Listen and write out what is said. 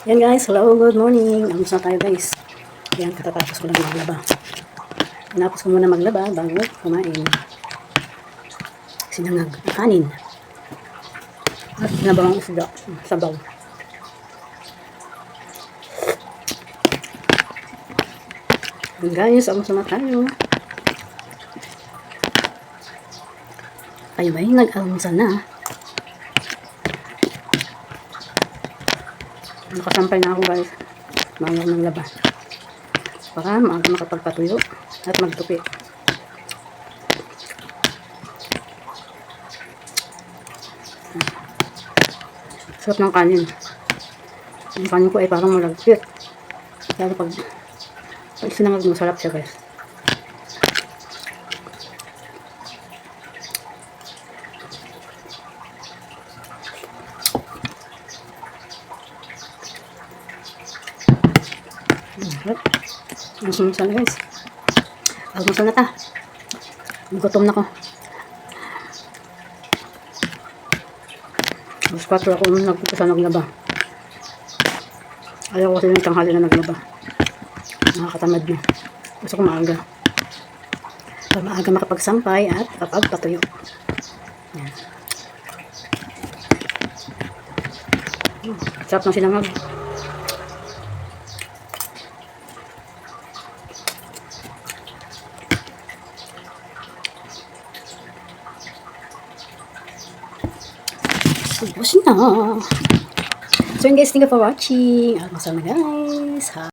Yan guys, hello, good morning. Amus na tayo guys. Yan, katatapos ko lang maglaba. Tinapos ko muna maglaba bago kumain. Sinangag na kanin. At nabawang isda, sabaw. Yan guys, amus na tayo. Kayo ba yung nag-almusal na? Nakasampay na ako guys. Maaga ng laba. Para maaga makapagpatuyo at magtupi. Sarap ng kanin. Yung kanin ko ay parang malagkit. Pero pag sinangag mo, sarap siya guys. Almusal na guys. Almusal na ta. Gutom na ko. Mas 4 ako nagpupisa naglaba. Ayaw ko kasi yung tanghali na naglaba. Nakakatamad na. Gusto ko maaga. Para maaga makapagsampay at makapagpatuyo. Yan. Sarap ng sinangag. Ubus na. So yun guys, thank you for watching. Almusal na guys.